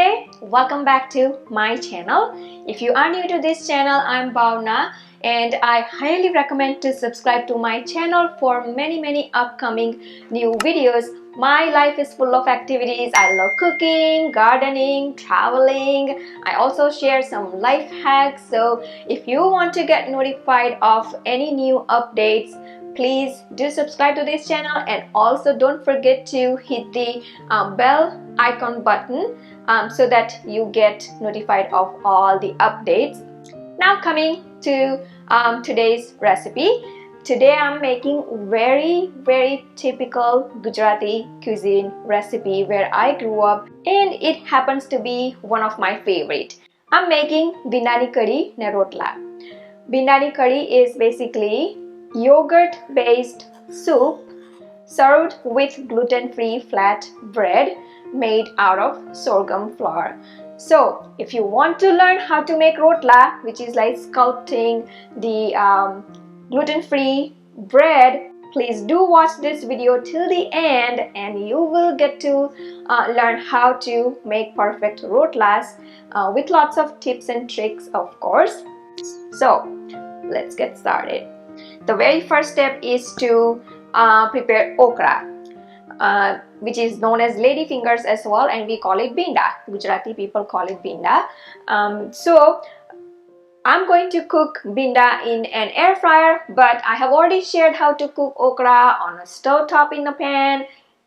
Namaste, welcome back to my channel. If you are new to this channel, I'm Bhavna and I highly recommend to subscribe to my channel for many upcoming new videos. My life is full of activities. I love cooking, gardening, traveling. I also share some life hacks. So if you want to get notified of any new updates, please do subscribe to this channel and also don't forget to hit the bell icon button so that you get notified of all the updates. Now coming to today's recipe. Today I'm making very typical Gujarati cuisine recipe where I grew up and it happens to be one of my favorite. I'm making Bhindani Kadi na Rotla. Bhindani Kadi is basically yogurt based soup served with gluten-free flat bread made out of sorghum flour. So if you want to learn how to make rotla, which is like sculpting the gluten-free bread, please do watch this video till the end and you will get to learn how to make perfect rotlas with lots of tips and tricks, of course. So let's get started. The very first step is to prepare okra, which is known as lady fingers as well, and we call it binda. Gujarati people call it binda. So I'm going to cook binda in an air fryer, but I have already shared how to cook okra on a stove top in the pan.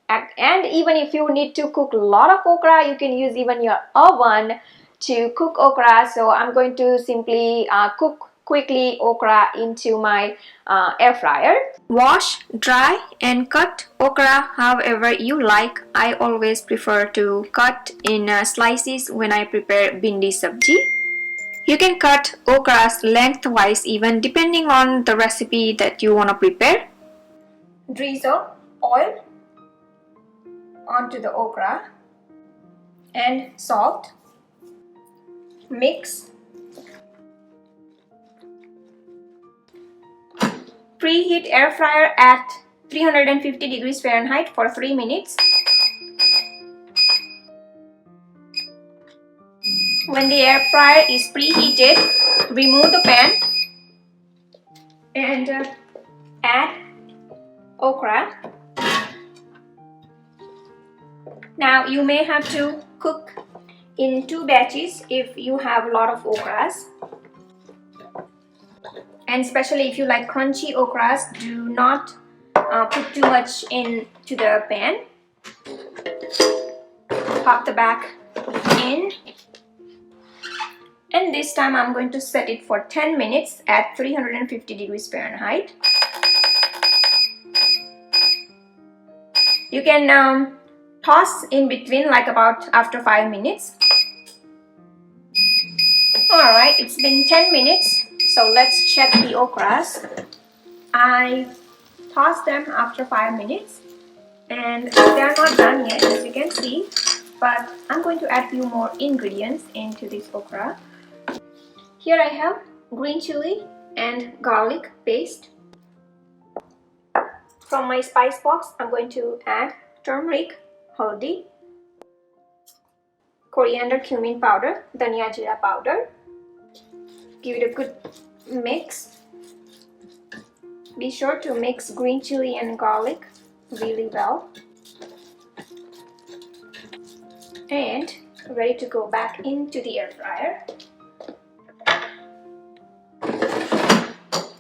And even if you need to cook a lot of okra, you can use even your oven to cook okra. So I'm going to simply cook quickly okra into my air fryer. Wash, dry and cut okra however you like. I always prefer to cut in slices when I prepare bhindi sabji. You can cut okras lengthwise even depending on the recipe that you want to prepare. Drizzle oil onto the okra and salt. Mix. Preheat air fryer at 350 degrees Fahrenheit for 3 minutes. When the air fryer is preheated, remove the pan and add okra. Now you may have to cook in 2 batches if you have a lot of okras. And especially if you like crunchy okras, do not put too much into the pan. Pop the back in. And this time I'm going to set it for 10 minutes at 350 degrees Fahrenheit. You can toss in between like about after 5 minutes. Alright, it's been 10 minutes. So let's check the okras. I tossed them after 5 minutes and they are not done yet, as you can see, but I'm going to add few more ingredients into this okra. Here I have green chili and garlic paste. From my spice box, I'm going to add turmeric, haldi, coriander cumin powder, dhania jeera powder. Give it a good mix. Be sure to mix green chili and garlic really well. And ready to go back into the air fryer.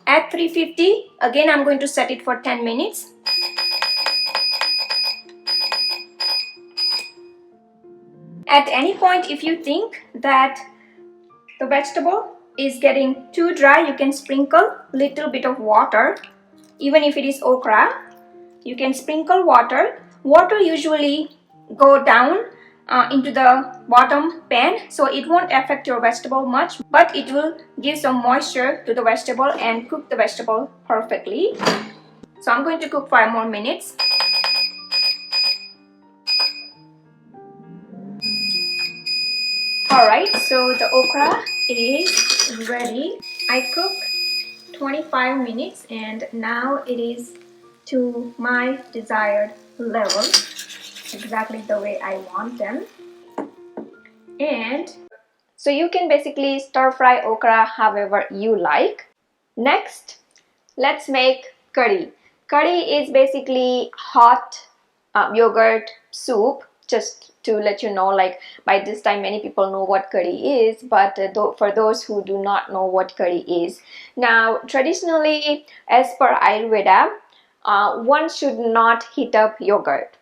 At 350, again I'm going to set it for 10 minutes. At any point if you think that the vegetable is getting too dry, you can sprinkle little bit of water. Even if it is okra, you can sprinkle water. Water usually go down into the bottom pan, so it won't affect your vegetable much, but it will give some moisture to the vegetable and cook the vegetable perfectly. So I'm going to cook 5 more minutes. Alright, so the okra is ready. I cooked 25 minutes and now it is to my desired level, exactly the way I want them. And so you can basically stir fry okra however you like. Next, let's make curry. Curry is basically hot yogurt soup. Just to let you know, like by this time many people know what curry is, but for those who do not know what curry is, now traditionally as per Ayurveda, one should not heat up yogurt.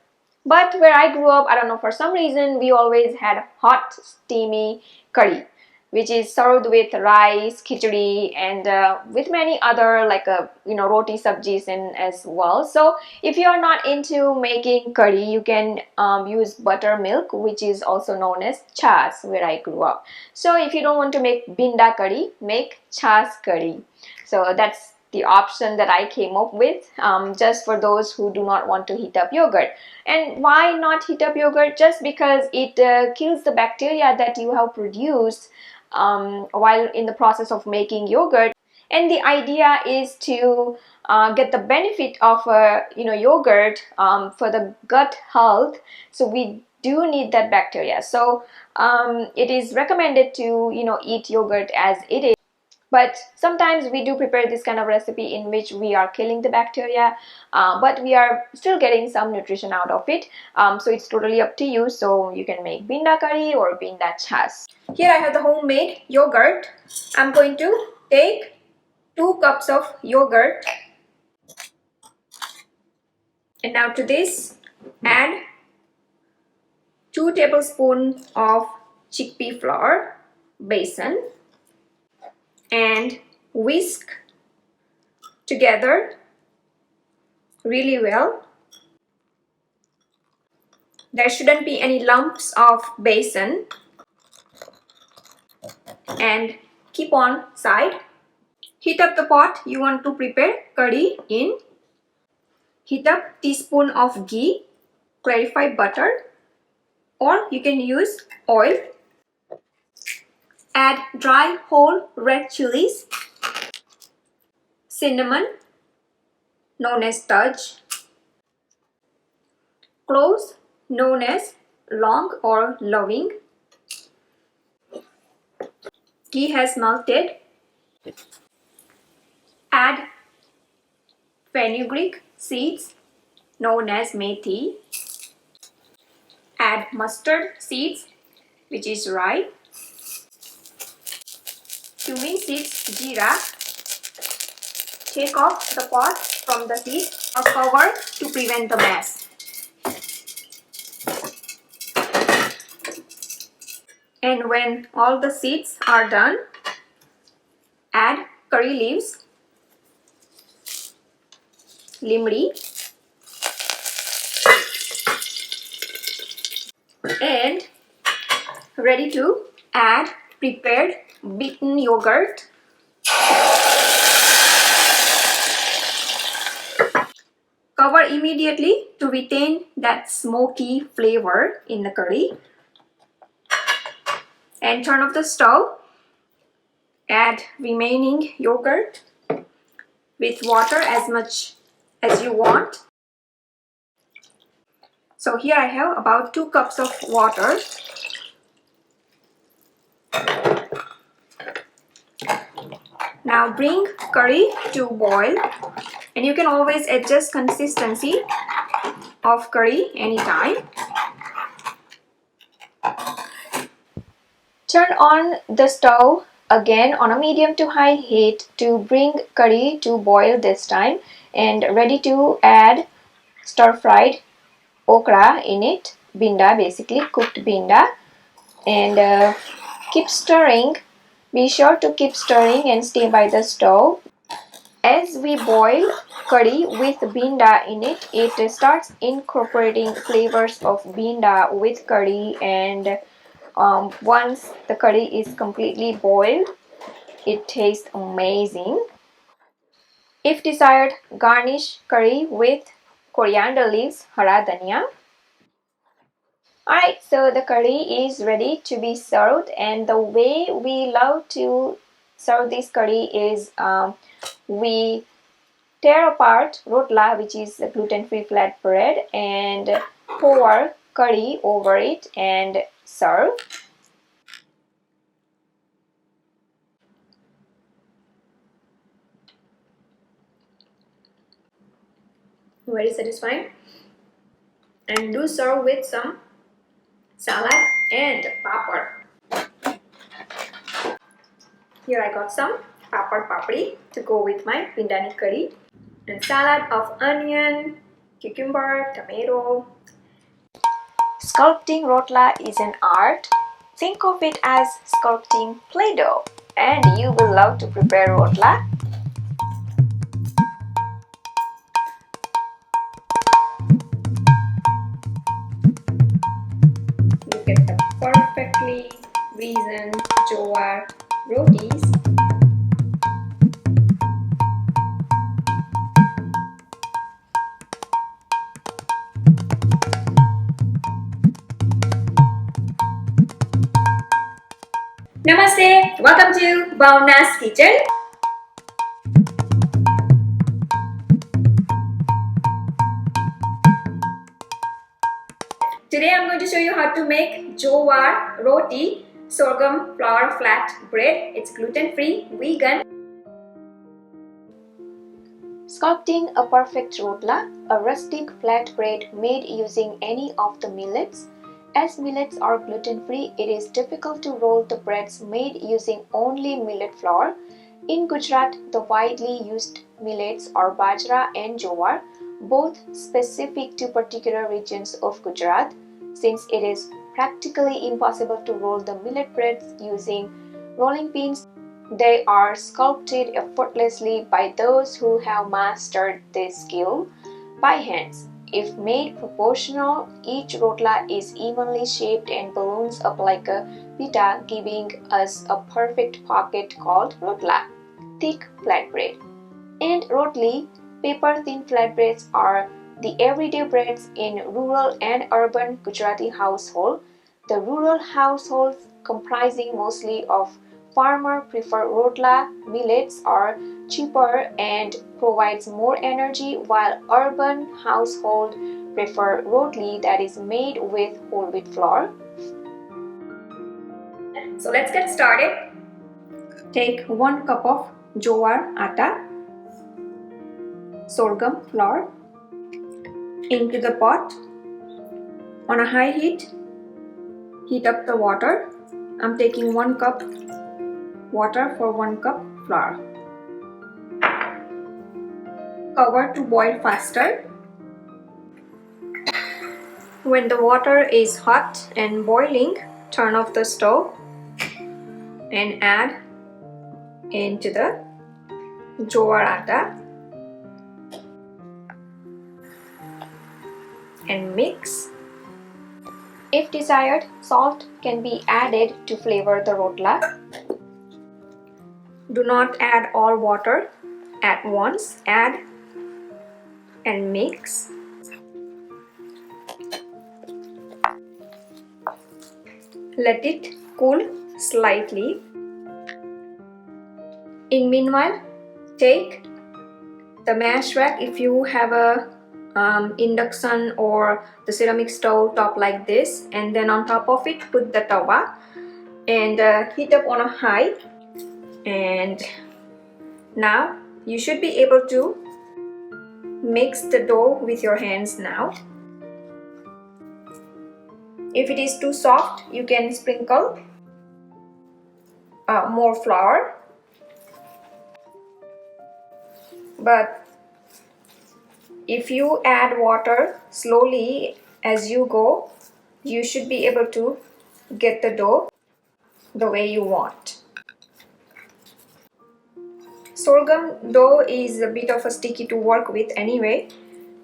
But where I grew up, I don't know, for some reason we always had hot steamy curry, which is served with rice, khichdi, and with many other like roti sabjis and as well. So if you are not into making curry, you can use buttermilk, which is also known as chas where I grew up. So if you don't want to make binda curry, make chas curry. So that's the option that I came up with, just for those who do not want to heat up yogurt. And why not heat up yogurt? Just because it kills the bacteria that you have produced while in the process of making yogurt. And the idea is to get the benefit of yogurt for the gut health. So we do need that bacteria. So it is recommended to eat yogurt as it is. But sometimes we do prepare this kind of recipe in which we are killing the bacteria, but we are still getting some nutrition out of it. So it's totally up to you. So you can make binda curry or binda chas. Here I have the homemade yogurt. I'm going to take 2 cups of yogurt. And now to this, add 2 tablespoons of chickpea flour, besan, and whisk together really well. There shouldn't be any lumps of besan, and keep on side. Heat up the pot you want to prepare curry in. Heat up teaspoon of ghee, clarified butter, or you can use oil. Add dry whole red chilies, cinnamon known as taj, cloves known as long or loving. Ghee has melted. Add fenugreek seeds known as methi. Add mustard seeds, which is rye. Cumin seeds, jeera. Take off the pot from the seeds or cover to prevent the mess. And when all the seeds are done, add curry leaves, limri, and ready to add prepared beaten yogurt. Cover immediately to retain that smoky flavor in the curry. And turn off the stove. Add remaining yogurt with water as much as you want. So here I have about 2 cups of water. Now bring curry to boil, and you can always adjust consistency of curry anytime. Turn on the stove again on a medium to high heat to bring curry to boil this time, and ready to add stir-fried okra in it, binda, basically cooked binda, and keep stirring. Be sure to keep stirring and stay by the stove. As we boil curry with binda in it, it starts incorporating flavors of binda with curry, and once the curry is completely boiled, it tastes amazing. If desired, garnish curry with coriander leaves, hara dhania. Alright, so the curry is ready to be served, and the way we love to serve this curry is we tear apart rotla, which is a gluten-free flat bread, and pour curry over it and serve. Very satisfying. And do serve with some salad and papad. Here I got some papad papri to go with my pindani curry. And salad of onion, cucumber, tomato. Sculpting rotla is an art. Think of it as sculpting Play-Doh, and you will love to prepare rotla. Look at the perfectly risen jowar rotis. Namaste, welcome to Bhavna's Kitchen. Today I'm going to show you how to make jowar roti, sorghum flour flat bread. It's gluten-free, vegan. Sculpting a perfect rotla, a rustic flat bread made using any of the millets. As millets are gluten-free, it is difficult to roll the breads made using only millet flour. In Gujarat, the widely used millets are bajra and jowar, both specific to particular regions of Gujarat. Since it is practically impossible to roll the millet breads using rolling pins, they are sculpted effortlessly by those who have mastered this skill by hands. If made proportional, each rotla is evenly shaped and balloons up like a pita, giving us a perfect pocket called rotla, thick flatbread. And rotli, paper-thin flatbreads, are the everyday breads in rural and urban Gujarati household. The rural households, comprising mostly of farmer, prefer rotla. Millets are cheaper and provides more energy, while urban household prefer rotli that is made with whole wheat flour. So let's get started. Take 1 cup of jowar atta, sorghum flour, into the pot. On a high heat, heat up the water. I'm taking 1 cup water for 1 cup flour. Cover to boil faster. When the water is hot and boiling, turn off the stove and add into the jowar atta and mix. If desired, salt can be added to flavor the rotla. Do not add all water at once. Add and mix. Let it cool slightly. In meanwhile, take the mash rack. If you have a induction or the ceramic stove top like this, and then on top of it put the tawa and heat up on a high. And now you should be able to mix the dough with your hands now. If it is too soft, you can sprinkle more flour, but if you add water slowly as you go, you should be able to get the dough the way you want. Sorghum dough is a bit of a sticky to work with anyway,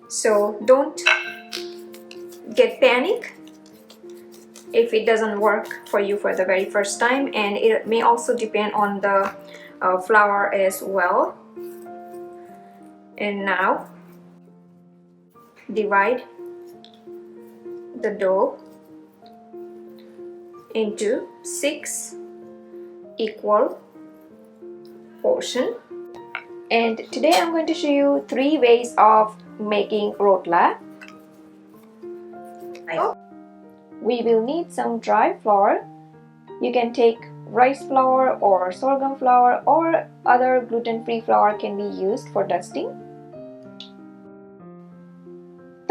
so don't get panic if it doesn't work for you for the very first time, and it may also depend on the flour as well. And now divide the dough into 6 equal portions. And today I'm going to show you 3 ways of making rotla. We will need some dry flour. You can take rice flour or sorghum flour, or other gluten-free flour can be used for dusting.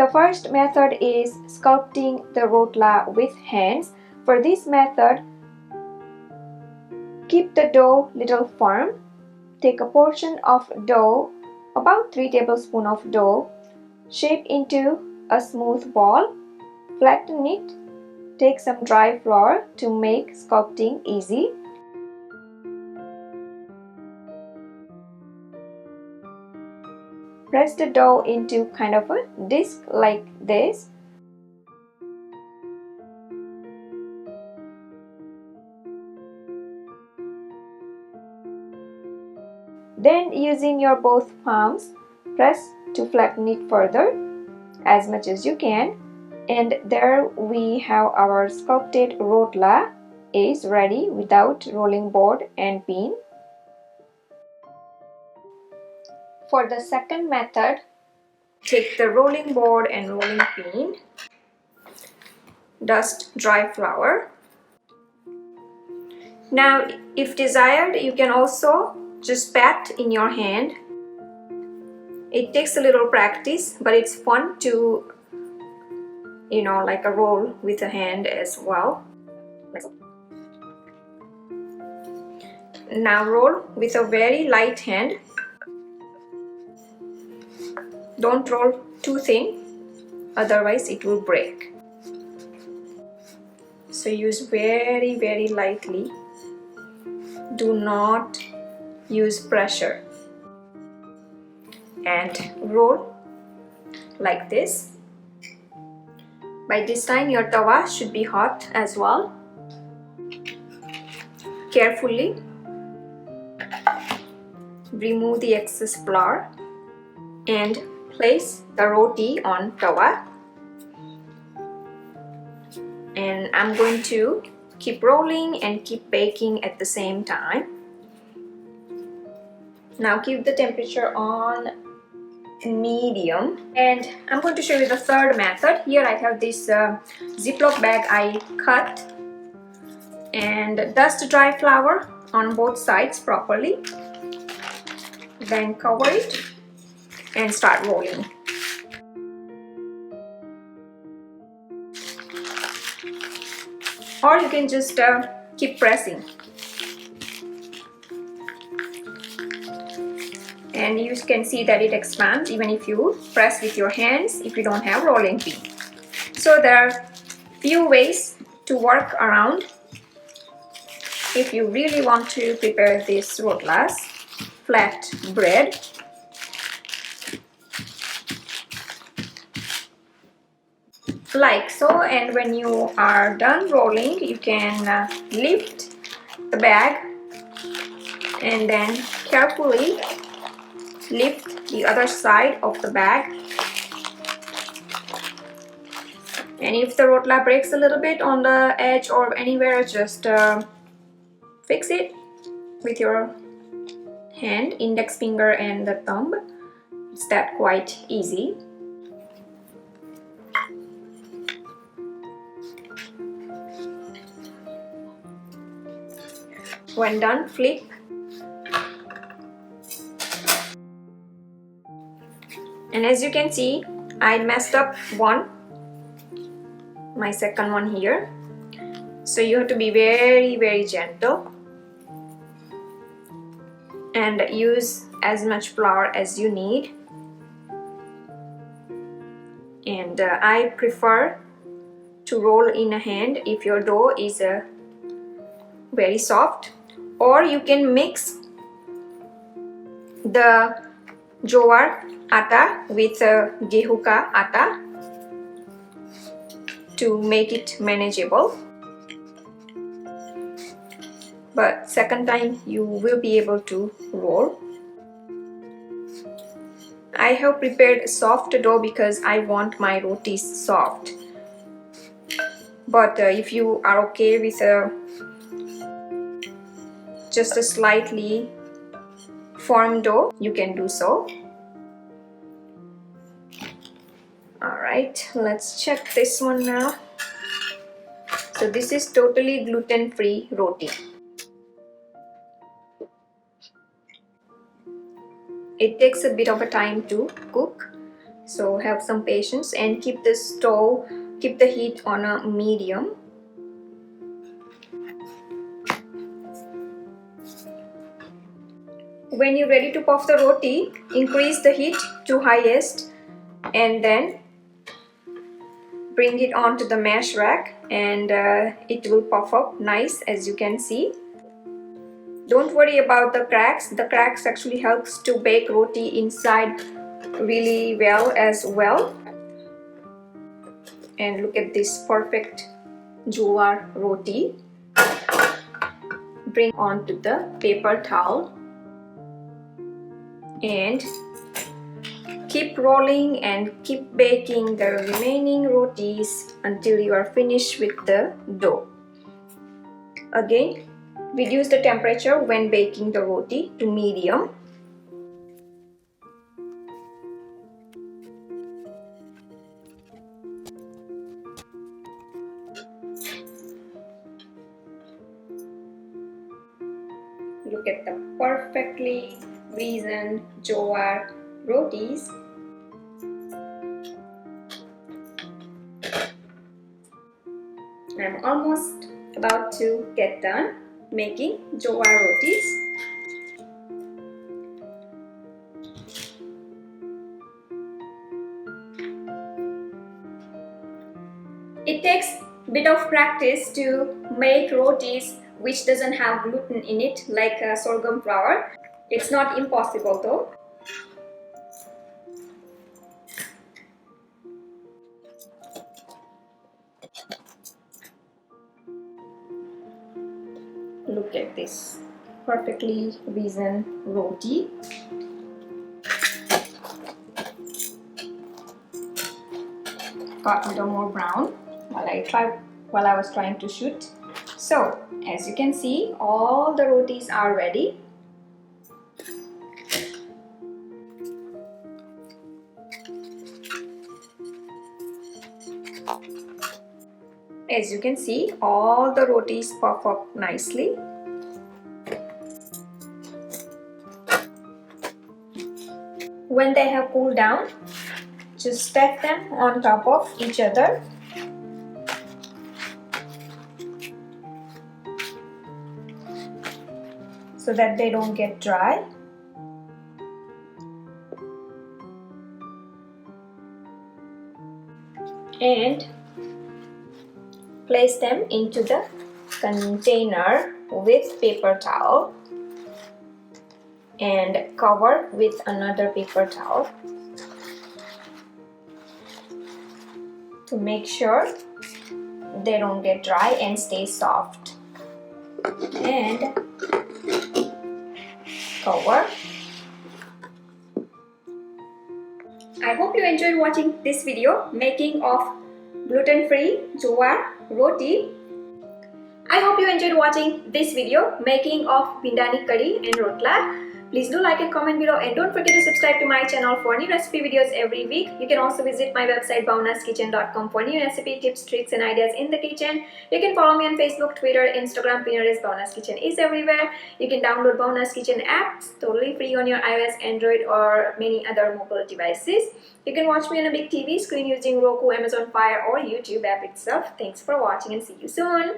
The first method is sculpting the rotla with hands. For this method, keep the dough little firm. Take a portion of dough, about 3 tablespoons of dough, shape into a smooth ball, flatten it, take some dry flour to make sculpting easy. Press the dough into kind of a disc like this. Then using your both palms, press to flatten it further as much as you can. And there we have our sculpted rotla is ready without rolling board and pin. For the second method, take the rolling board and rolling pin, dust dry flour. Now if desired, you can also just pat in your hand. It takes a little practice, but it's fun to, like a roll with a hand as well. Now roll with a very light hand. Don't roll too thin, otherwise it will break. So use very lightly. Do not use pressure. And roll like this. By this time your tawa should be hot as well. Carefully remove the excess flour and place the roti on tawa. And I'm going to keep rolling and keep baking at the same time. Now keep the temperature on medium, and I'm going to show you the third method. Here I have this Ziploc bag I cut, and dust dry flour on both sides properly, then cover it and start rolling. Or you can just keep pressing, and you can see that it expands even if you press with your hands if you don't have rolling pin. So there are few ways to work around if you really want to prepare this rotlas, flat bread. Like so, and when you are done rolling, you can lift the bag and then carefully lift the other side of the bag. And if the rotla breaks a little bit on the edge or anywhere, just fix it with your hand, index finger and the thumb. It's that quite easy. When done, flip. And as you can see, I messed up my second one here. So you have to be very gentle and use as much flour as you need. And I prefer to roll in a hand if your dough is very soft, or you can mix the jowar atta with gehu ka atta to make it manageable. But second time you will be able to roll. I have prepared soft dough because I want my rotis soft. But if you are okay with just a slightly firm dough, you can do so. Alright, let's check this one now. So this is totally gluten-free roti. It takes a bit of a time to cook, So have some patience and keep the heat on a medium. When you're ready to puff the roti, increase the heat to highest and then bring it onto the mash rack, and it will puff up nice, as you can see. Don't worry about the cracks. The cracks actually helps to bake roti inside really well as well. And look at this perfect jowar roti. Bring onto the paper towel and keep rolling and keep baking the remaining rotis until you are finished with the dough. Again, reduce the temperature when baking the roti to medium. Look at the perfectly raisined jowar rotis. I'm almost about to get done making jowar rotis. It takes a bit of practice to make rotis which doesn't have gluten in it, like sorghum flour. It's not impossible though. Look at this perfectly risen roti. Got a little more brown while I was trying to shoot. So as you can see, all the rotis are ready. As you can see, all the rotis puff up nicely. When they have cooled down, just stack them on top of each other. So that they don't get dry. And place them into the container with paper towel and cover with another paper towel to make sure they don't get dry and stay soft. And cover. I hope you enjoyed watching this video making of gluten-free jowar roti. I hope you enjoyed watching this video making of bhindani curry and rotla. Please do like and comment below, and don't forget to subscribe to my channel for new recipe videos every week. You can also visit my website bhavnaskitchen.com for new recipe tips, tricks and ideas in the kitchen. You can follow me on Facebook, Twitter, Instagram, Pinterest. Bhavna's Kitchen is everywhere. You can download Bhavna's Kitchen app totally free on your iOS, Android or many other mobile devices. You can watch me on a big TV screen using Roku, Amazon Fire or YouTube app itself. Thanks for watching and see you soon.